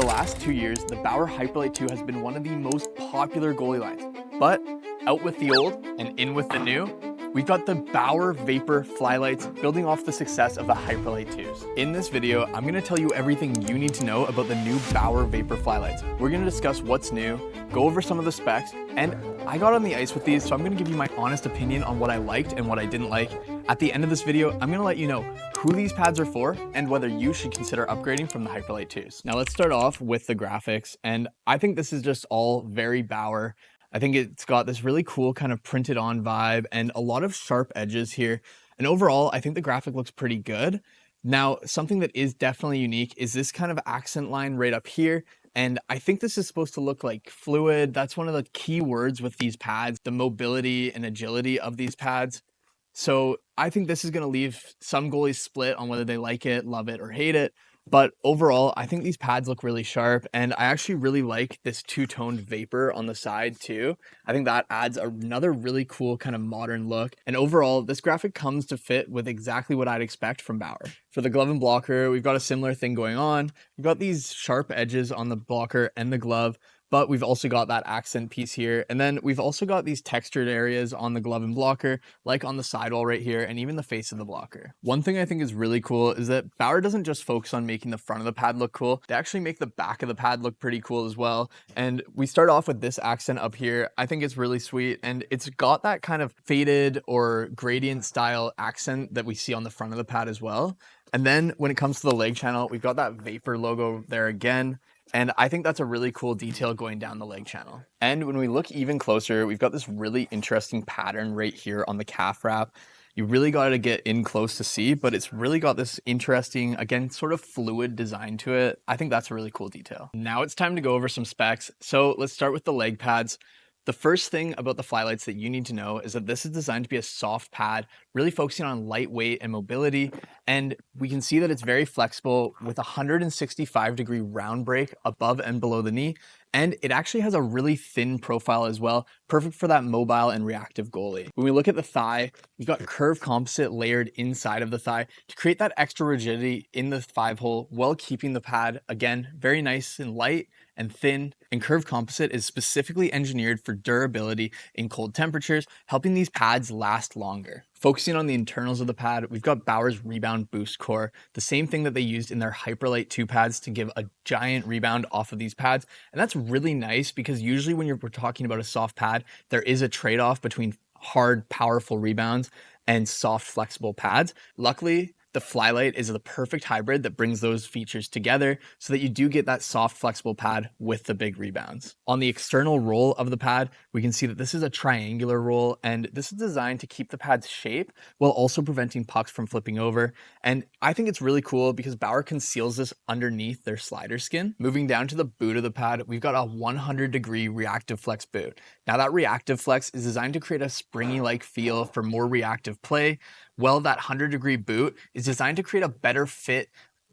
last 2 years, the Bauer FLYLITE 2 has been one of the most popular goalie lines. But out with the old and in with the new, we've got the Bauer Vapor FLYLITEs building off the success of the FLYLITE 2s. In this video, I'm gonna tell you everything you need to know about the new Bauer Vapor FLYLITEs. We're gonna discuss what's new, go over some of the specs, and I got on the ice with these, so I'm gonna give you my honest opinion on what I liked and what I didn't like. At the end of this video, I'm gonna let you know who these pads are for and whether you should consider upgrading from the FLYLITE 2s. Now let's start off with the graphics, and I think this is just all very Bauer. I think it's got this really cool kind of printed on vibe and a lot of sharp edges here. And overall, I think the graphic looks pretty good. Now, something that is definitely unique is this kind of accent line right up here. And I think this is supposed to look like fluid. That's one of the key words with these pads, the mobility and agility of these pads. So I think this is going to leave some goalies split on whether they like it, love it, or hate it. But overall, I think these pads look really sharp, and I actually really like this two-toned vapor on the side too. I think that adds another really cool kind of modern look. And overall, this graphic comes to fit with exactly what I'd expect from Bauer. For the glove and blocker, we've got a similar thing going on. We've got these sharp edges on the blocker and the glove, but we've also got that accent piece here. And then we've also got these textured areas on the glove and blocker, like on the sidewall right here, and even the face of the blocker. One thing I think is really cool is that Bauer doesn't just focus on making the front of the pad look cool, they actually make the back of the pad look pretty cool as well. And we start off with this accent up here. I think it's really sweet, and it's got that kind of faded or gradient style accent that we see on the front of the pad as well. And then when it comes to the leg channel, we've got that Vapor logo there again. And I think that's a really cool detail going down the leg channel. And when we look even closer, we've got this really interesting pattern right here on the calf wrap. You really got to get in close to see, but it's really got this interesting, again, sort of fluid design to it. I think that's a really cool detail. Now it's time to go over some specs. So let's start with the leg pads. The first thing about the FLYLITEs that you need to know is that this is designed to be a soft pad, really focusing on lightweight and mobility. And we can see that it's very flexible with a 165-degree round break above and below the knee. And it actually has a really thin profile as well, perfect for that mobile and reactive goalie. When we look at the thigh, we've got curved composite layered inside of the thigh to create that extra rigidity in the 5-hole while keeping the pad, again, very nice and light and thin. And curved composite is specifically engineered for durability in cold temperatures, helping these pads last longer. Focusing on the internals of the pad, we've got Bauer's Rebound Boost Core, the same thing that they used in their FLYLITE 2 pads to give a giant rebound off of these pads. And that's really nice because usually when we're talking about a soft pad, there is a trade-off between hard, powerful rebounds and soft, flexible pads. Luckily, the FLYLITE is the perfect hybrid that brings those features together so that you do get that soft, flexible pad with the big rebounds. On the external roll of the pad, we can see that this is a triangular roll, and this is designed to keep the pad's shape while also preventing pucks from flipping over. And I think it's really cool because Bauer conceals this underneath their slider skin. Moving down to the boot of the pad, we've got a 100-degree reactive flex boot. Now that reactive flex is designed to create a springy-like feel for more reactive play, while that 100-degree boot is designed to create a better fit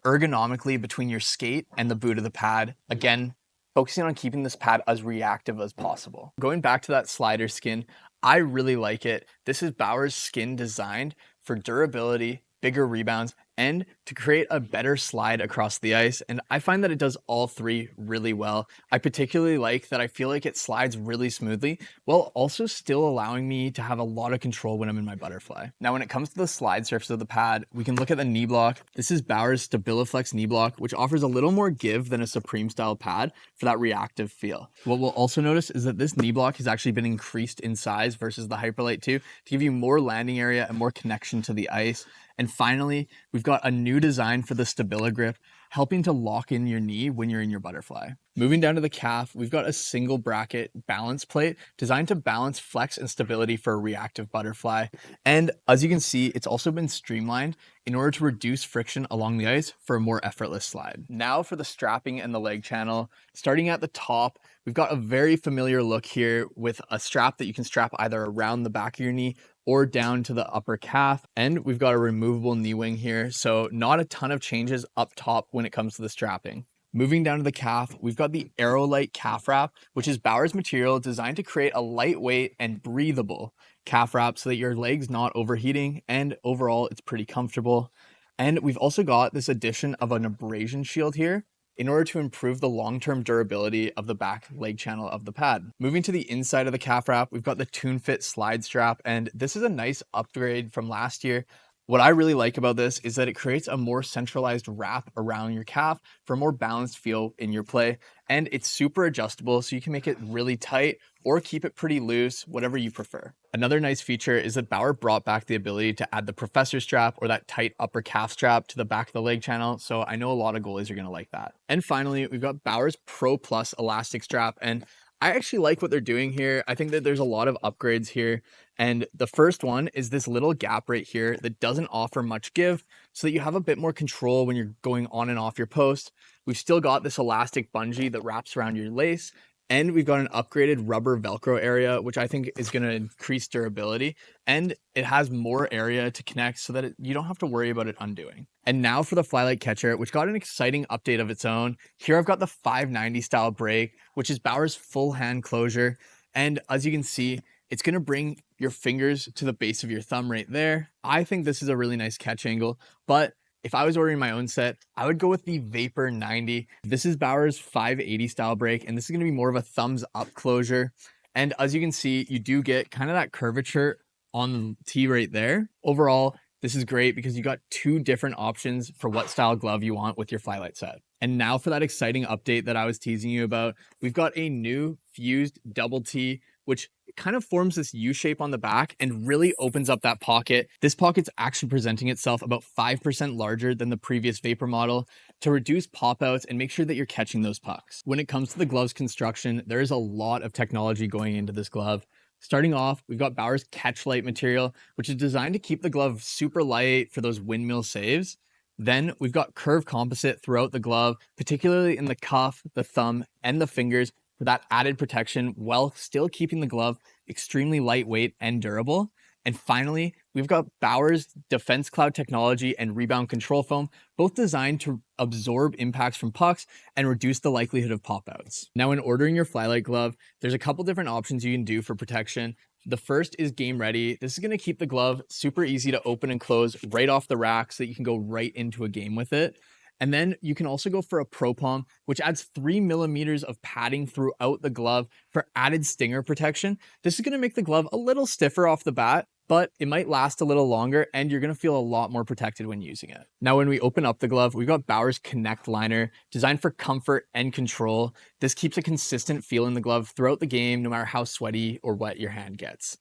ergonomically between your skate and the boot of the pad. Again, focusing on keeping this pad as reactive as possible. Going back to that slider skin, I really like it. This is Bauer's skin designed for durability, bigger rebounds, and to create a better slide across the ice. And I find that it does all three really well. I particularly like that I feel like it slides really smoothly while also still allowing me to have a lot of control when I'm in my butterfly. Now, when it comes to the slide surface of the pad, we can look at the knee block. This is Bauer's StabiliFlex knee block, which offers a little more give than a Supreme style pad for that reactive feel. What we'll also notice is that this knee block has actually been increased in size versus the FLYLITE 2 to give you more landing area and more connection to the ice. And finally, we've got a new design for the StabiliGrip, helping to lock in your knee when you're in your butterfly. Moving down to the calf, we've got a single bracket balance plate designed to balance flex and stability for a reactive butterfly. And as you can see, it's also been streamlined in order to reduce friction along the ice for a more effortless slide. Now for the strapping and the leg channel. Starting at the top, we've got a very familiar look here with a strap that you can strap either around the back of your knee or down to the upper calf. And we've got a removable knee wing here, so not a ton of changes up top when it comes to the strapping. Moving down to the calf, we've got the AeroLite calf wrap, which is Bauer's material designed to create a lightweight and breathable calf wrap so that your leg's not overheating, and overall it's pretty comfortable. And we've also got this addition of an abrasion shield here, in order to improve the long-term durability of the back leg channel of the pad. Moving to the inside of the calf wrap, we've got the Tune-Fit Slyde strap, and this is a nice upgrade from last year. What I really like about this is that it creates a more centralized wrap around your calf for a more balanced feel in your play, and it's super adjustable, so you can make it really tight or keep it pretty loose, whatever you prefer. Another nice feature is that Bauer brought back the ability to add the professor strap or that tight upper calf strap to the back of the leg channel, so I know a lot of goalies are going to like that. And finally, we've got Bauer's Pro Plus elastic strap, and I actually like what they're doing here. I think that there's a lot of upgrades here. And the first one is this little gap right here that doesn't offer much give, so that you have a bit more control when you're going on and off your post. We've still got this elastic bungee that wraps around your lace, and we've got an upgraded rubber Velcro area, which I think is going to increase durability, and it has more area to connect so that you don't have to worry about it undoing. And now for the FlyLite catcher, which got an exciting update of its own. Here I've got the 590 style brake, which is Bauer's full hand closure. And as you can see, it's going to bring your fingers to the base of your thumb right there. I think this is a really nice catch angle, but if I was ordering my own set, I would go with the Vapor 90. This is Bauer's 580 style brake, and this is going to be more of a thumbs up closure. And as you can see, you do get kind of that curvature on the T right there. Overall, this is great because you got two different options for what style glove you want with your FlyLite set. And now for that exciting update that I was teasing you about, we've got a new fused double T, which kind of forms this U shape on the back and really opens up that pocket. This pocket's actually presenting itself about 5% larger than the previous Vapor model to reduce pop outs and make sure that you're catching those pucks. When it comes to the glove's construction, there is a lot of technology going into this glove. Starting off, we've got Bauer's Catch-Lite material, which is designed to keep the glove super light for those windmill saves. Then we've got curved composite throughout the glove, particularly in the cuff, the thumb, and the fingers, for that added protection while still keeping the glove extremely lightweight and durable. And finally, we've got Bauer's Defense Cloud technology and rebound control foam, both designed to absorb impacts from pucks and reduce the likelihood of pop-outs. Now, in ordering your FlyLite glove, there's a couple different options you can do for protection. The first is game ready. This is going to keep the glove super easy to open and close right off the rack so that you can go right into a game with it. And then you can also go for a Pro Palm, which adds 3 millimeters of padding throughout the glove for added stinger protection. This is going to make the glove a little stiffer off the bat, but it might last a little longer and you're going to feel a lot more protected when using it. Now, when we open up the glove, we've got Bauer's Connect liner designed for comfort and control. This keeps a consistent feel in the glove throughout the game, no matter how sweaty or wet your hand gets.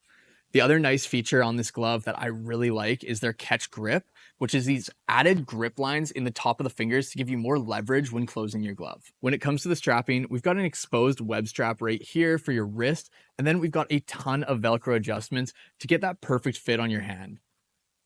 The other nice feature on this glove that I really like is their catch grip, which is these added grip lines in the top of the fingers to give you more leverage when closing your glove. When it comes to the strapping, we've got an exposed web strap right here for your wrist, and then we've got a ton of Velcro adjustments to get that perfect fit on your hand.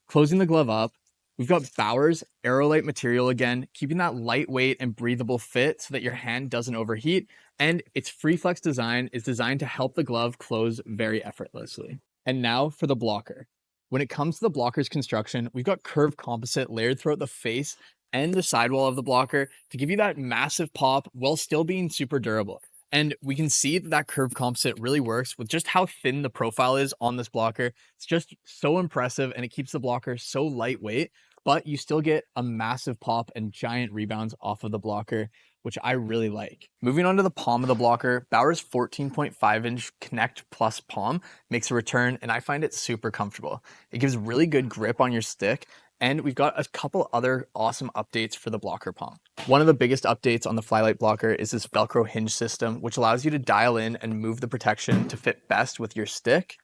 Closing the glove up, we've got Bauer's Aerolite material again, keeping that lightweight and breathable fit so that your hand doesn't overheat, and its free flex design is designed to help the glove close very effortlessly. And now for the blocker. When it comes to the blocker's construction, we've got curved composite layered throughout the face and the sidewall of the blocker to give you that massive pop while still being super durable. And we can see that that curved composite really works with just how thin the profile is on this blocker. It's just so impressive and it keeps the blocker so lightweight, but you still get a massive pop and giant rebounds off of the blocker, which I really like. Moving on to the palm of the blocker, Bauer's 14.5-inch Connect Plus palm makes a return, and I find it super comfortable. It gives really good grip on your stick, and we've got a couple other awesome updates for the blocker palm. One of the biggest updates on the FlyLite blocker is this Velcro hinge system, which allows you to dial in and move the protection to fit best with your stick.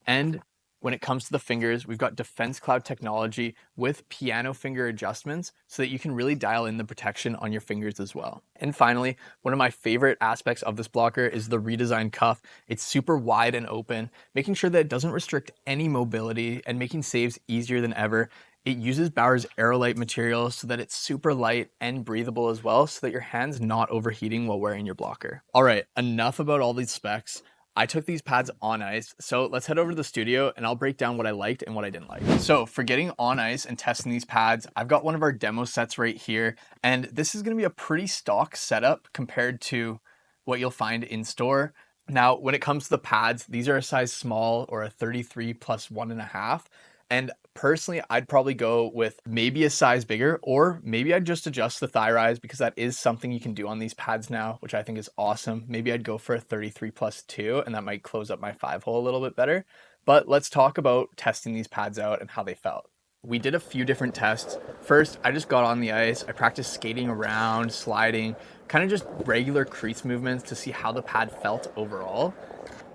And when it comes to the fingers, we've got Defense Cloud technology with piano finger adjustments so that you can really dial in the protection on your fingers as well. And finally, one of my favorite aspects of this blocker is the redesigned cuff. It's super wide and open, making sure that it doesn't restrict any mobility and making saves easier than ever. It uses Bauer's Aerolite material so that it's super light and breathable as well, so that your hand's not overheating while wearing your blocker. All right, enough about all these specs. I took these pads on ice, so let's head over to the studio and I'll break down what I liked and what I didn't like. So for getting on ice and testing these pads, I've got one of our demo sets right here, and this is gonna be a pretty stock setup compared to what you'll find in store. Now, when it comes to the pads, these are a size small or a 33 plus 1.5. And Personally, I'd probably go with maybe a size bigger, or maybe I'd just adjust the thigh rise because that is something you can do on these pads now, which I think is awesome. Maybe I'd go for a 33+2, and that might close up my 5-hole a little bit better. But let's talk about testing these pads out and how they felt. We did a few different tests. First, I just got on the ice. I practiced skating around, sliding, kind of just regular crease movements to see how the pad felt overall.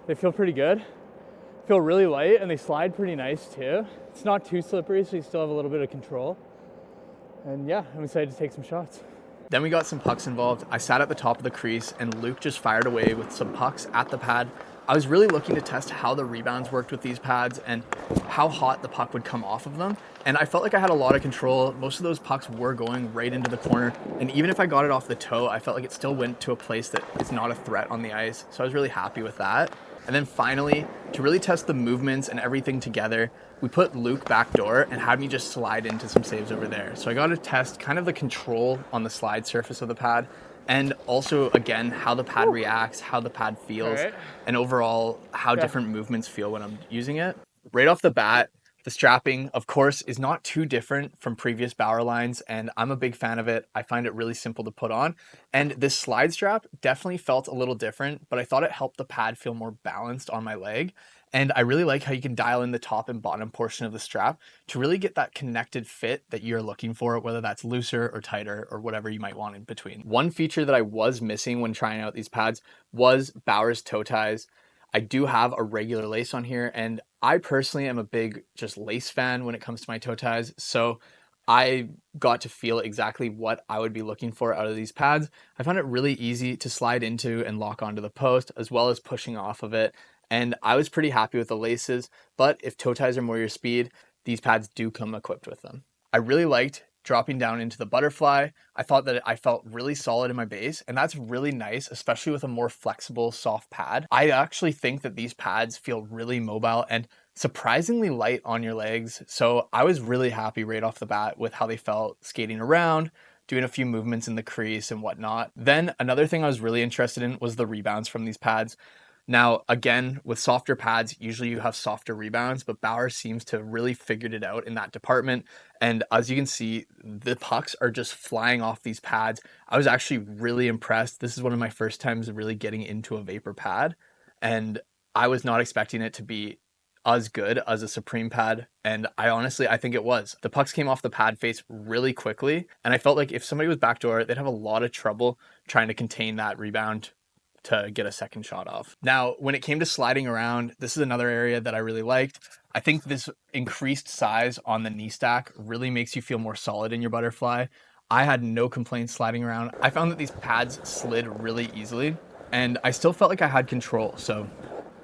They feel pretty good. Feel really light, and they slide pretty nice too. It's not too slippery, so you still have a little bit of control. And yeah, I'm excited to take some shots. Then we got some pucks involved. I sat at the top of the crease and Luke just fired away with some pucks at the pad. I was really looking to test how the rebounds worked with these pads and how hot the puck would come off of them. And I felt like I had a lot of control. Most of those pucks were going right into the corner. And even if I got it off the toe, I felt like it still went to a place that is not a threat on the ice. So I was really happy with that. And then finally, to really test the movements and everything together, we put Luke backdoor and had me just slide into some saves over there. So I got to test kind of the control on the slide surface of the pad, and also, again, how the pad reacts, how the pad feels, and overall, how different movements feel when I'm using it. Right off the bat, the strapping, of course, is not too different from previous Bauer lines, and I'm a big fan of it. I find it really simple to put on. And this slide strap definitely felt a little different, but I thought it helped the pad feel more balanced on my leg. And I really like how you can dial in the top and bottom portion of the strap to really get that connected fit that you're looking for, whether that's looser or tighter or whatever you might want in between. One feature that I was missing when trying out these pads was Bauer's toe ties. I do have a regular lace on here, and I personally am a big just lace fan when it comes to my toe ties. So I got to feel exactly what I would be looking for out of these pads. I found it really easy to slide into and lock onto the post, as well as pushing off of it. And I was pretty happy with the laces, but if toe ties are more your speed, these pads do come equipped with them. I really liked dropping down into the butterfly. I thought that I felt really solid in my base, and that's really nice, especially with a more flexible, soft pad. I actually think that these pads feel really mobile and surprisingly light on your legs. So I was really happy right off the bat with how they felt skating around, doing a few movements in the crease and whatnot. Then another thing I was really interested in was the rebounds from these pads. Now, again, with softer pads, usually you have softer rebounds, but Bauer seems to have really figured it out in that department. And as you can see, the pucks are just flying off these pads. I was actually really impressed. This is one of my first times really getting into a vapor pad, and I was not expecting it to be as good as a Supreme pad, and I think it was. The pucks came off the pad face really quickly, and I felt like if somebody was backdoor, they'd have a lot of trouble trying to contain that rebound to get a second shot off. Now, when it came to sliding around, this is another area that I really liked. I think this increased size on the knee stack really makes you feel more solid in your butterfly. I had no complaints sliding around. I found that these pads slid really easily, and I still felt like I had control. So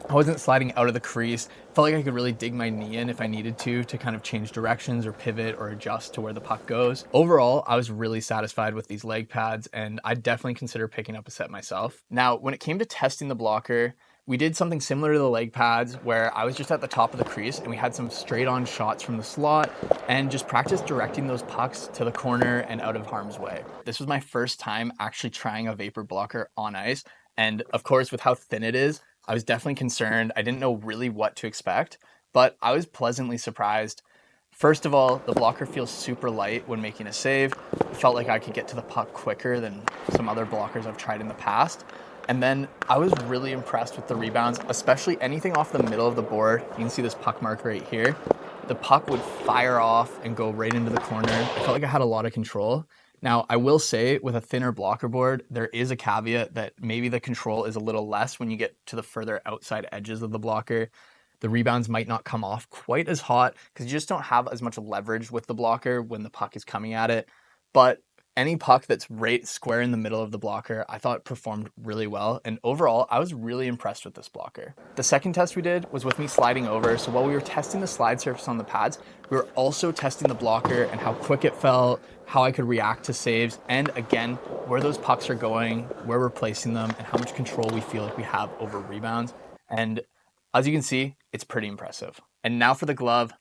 I wasn't sliding out of the crease. Felt like I could really dig my knee in if I needed to kind of change directions or pivot or adjust to where the puck goes. Overall, I was really satisfied with these leg pads, and I'd definitely consider picking up a set myself. Now, when it came to testing the blocker, we did something similar to the leg pads where I was just at the top of the crease and we had some straight on shots from the slot and just practiced directing those pucks to the corner and out of harm's way. This was my first time actually trying a vapor blocker on ice. And of course, with how thin it is, I was definitely concerned. I didn't know really what to expect, but I was pleasantly surprised. First of all, the blocker feels super light when making a save. It felt like I could get to the puck quicker than some other blockers I've tried in the past. And then I was really impressed with the rebounds, especially anything off the middle of the board. You can see this puck mark right here. The puck would fire off and go right into the corner. I felt like I had a lot of control. Now, I will say with a thinner blocker board, there is a caveat that maybe the control is a little less when you get to the further outside edges of the blocker. The rebounds might not come off quite as hot because you just don't have as much leverage with the blocker when the puck is coming at it. But any puck that's right square in the middle of the blocker, I thought performed really well. And overall, I was really impressed with this blocker. The second test we did was with me sliding over. So while we were testing the slide surface on the pads, we were also testing the blocker and how quick it felt, how I could react to saves, and again, where those pucks are going, where we're placing them, and how much control we feel like we have over rebounds. And as you can see, it's pretty impressive. And now for the glove.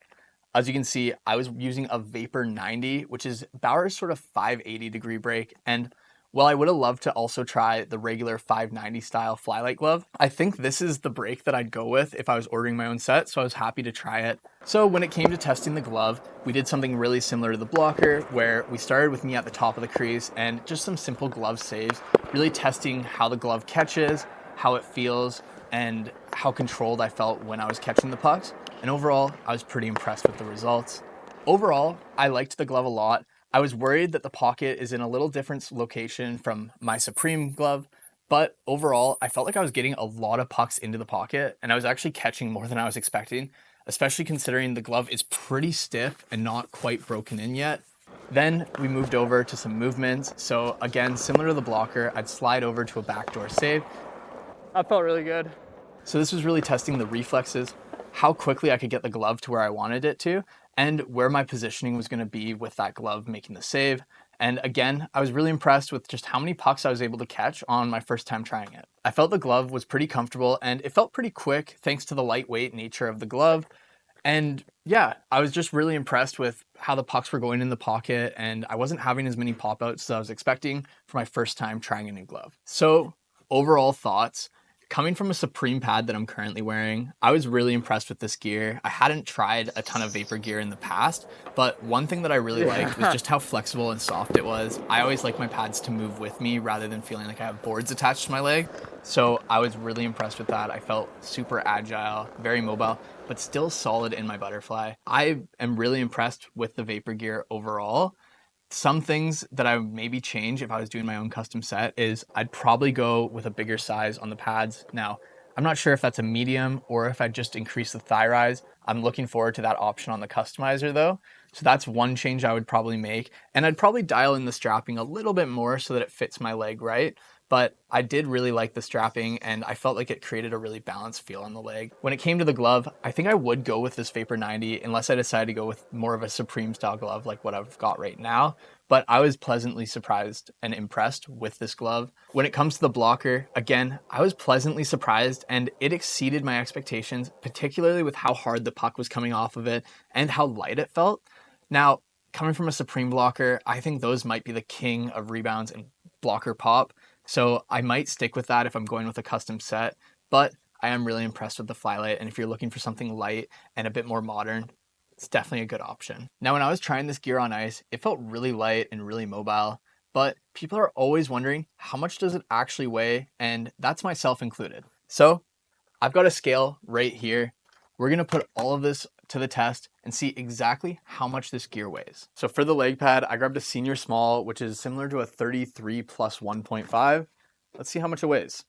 As you can see, I was using a Vapor 90, which is Bauer's sort of 580 degree break. And Well, I would have loved to also try the regular 590 style FlyLite glove. I think this is the break that I'd go with if I was ordering my own set, so I was happy to try it. So when it came to testing the glove, we did something really similar to the blocker, where we started with me at the top of the crease and just some simple glove saves, really testing how the glove catches, how it feels, and how controlled I felt when I was catching the pucks. And overall, I was pretty impressed with the results. Overall, I liked the glove a lot. I was worried that the pocket is in a little different location from my Supreme glove, but overall, I felt like I was getting a lot of pucks into the pocket, and I was actually catching more than I was expecting, especially considering the glove is pretty stiff and not quite broken in yet. Then we moved over to some movements. So again, similar to the blocker, I'd slide over to a backdoor save. That felt really good. So this was really testing the reflexes, how quickly I could get the glove to where I wanted it to, and where my positioning was going to be with that glove making the save. And again, I was really impressed with just how many pucks I was able to catch on my first time trying it. I felt the glove was pretty comfortable and it felt pretty quick thanks to the lightweight nature of the glove. And yeah, I was just really impressed with how the pucks were going in the pocket, and I wasn't having as many pop outs as I was expecting for my first time trying a new glove. So overall thoughts. Coming from a Supreme pad that I'm currently wearing, I was really impressed with this gear. I hadn't tried a ton of Vapor gear in the past, but one thing that I really liked was just how flexible and soft it was. I always like my pads to move with me rather than feeling like I have boards attached to my leg. So I was really impressed with that. I felt super agile, very mobile, but still solid in my butterfly. I am really impressed with the Vapor gear overall. Some things that I would maybe change if I was doing my own custom set is I'd probably go with a bigger size on the pads. Now, I'm not sure if that's a medium or if I just increase the thigh rise. I'm looking forward to that option on the customizer though. So that's one change I would probably make. And I'd probably dial in the strapping a little bit more so that it fits my leg right. But I did really like the strapping and I felt like it created a really balanced feel on the leg. When it came to the glove, I think I would go with this Vapor 90 unless I decided to go with more of a Supreme style glove like what I've got right now. But I was pleasantly surprised and impressed with this glove. When it comes to the blocker, again, I was pleasantly surprised and it exceeded my expectations, particularly with how hard the puck was coming off of it and how light it felt. Now, coming from a Supreme blocker, I think those might be the king of rebounds and blocker pop. So I might stick with that if I'm going with a custom set, but I am really impressed with the FlyLite. And if you're looking for something light and a bit more modern, it's definitely a good option. Now, when I was trying this gear on ice, it felt really light and really mobile, but people are always wondering how much does it actually weigh? And that's myself included. So I've got a scale right here. We're gonna put all of this to the test and see exactly how much this gear weighs. So for the leg pad, I grabbed a senior small, which is similar to a 33 plus 1.5. Let's see how much it weighs.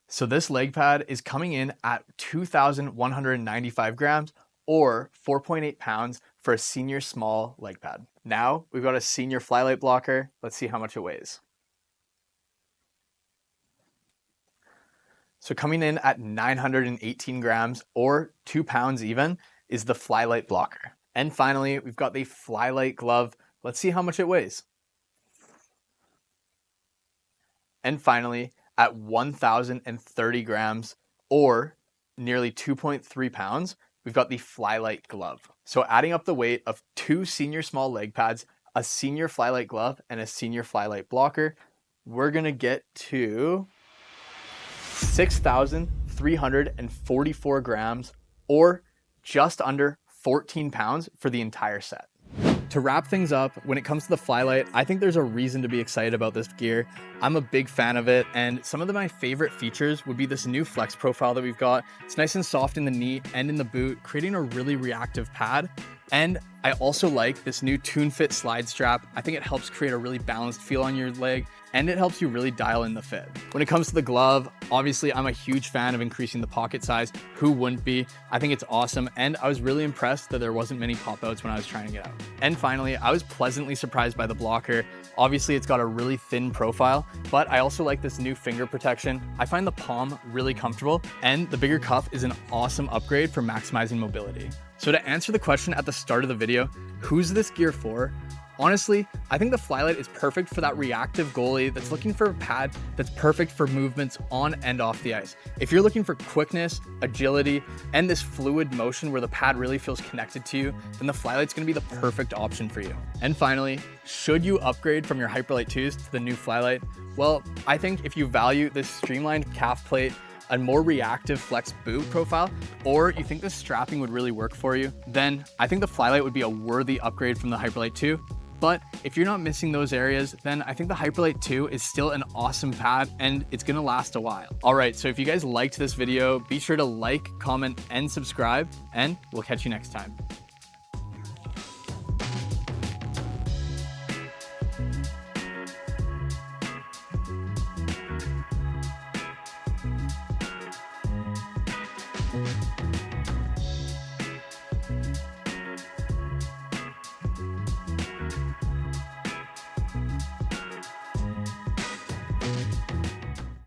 So this leg pad is coming in at 2,195 grams or 4.8 pounds for a senior small leg pad. Now we've got a senior FlyLite blocker. Let's see how much it weighs. So coming in at 918 grams or 2 pounds even is the FlyLite blocker. And finally, we've got the FlyLite glove. Let's see how much it weighs. And finally, at 1,030 grams or nearly 2.3 pounds, we've got the FlyLite glove. So adding up the weight of 2 senior small leg pads, a senior FlyLite glove, and a senior FlyLite blocker, we're gonna get to 6,344 grams or just under 14 pounds for the entire set. To wrap things up, when it comes to the FlyLite, I think there's a reason to be excited about this gear. I'm a big fan of it, and some of my favorite features would be this new flex profile that we've got. It's nice and soft in the knee and in the boot, creating a really reactive pad. And I also like this new Tune-Fit Slyde strap. I think it helps create a really balanced feel on your leg, and it helps you really dial in the fit. When it comes to the glove, obviously I'm a huge fan of increasing the pocket size. Who wouldn't be? I think it's awesome, and I was really impressed that there wasn't many pop-outs when I was trying it out. And finally, I was pleasantly surprised by the blocker. Obviously, it's got a really thin profile, but I also like this new finger protection. I find the palm really comfortable, and the bigger cuff is an awesome upgrade for maximizing mobility. So to answer the question at the start of the video, who's this gear for? Honestly, I think the FlyLite is perfect for that reactive goalie that's looking for a pad that's perfect for movements on and off the ice. If you're looking for quickness, agility, and this fluid motion where the pad really feels connected to you, then the FlyLite's gonna be the perfect option for you. And finally, should you upgrade from your HyperLite 2s to the new FlyLite? Well, I think if you value this streamlined calf plate, a more reactive flex boot profile, or you think the strapping would really work for you, then I think the FlyLite would be a worthy upgrade from the HyperLite 2. But if you're not missing those areas, then I think the HyperLite 2 is still an awesome pad and it's gonna last a while. All right, so if you guys liked this video, be sure to like, comment, and subscribe, and we'll catch you next time.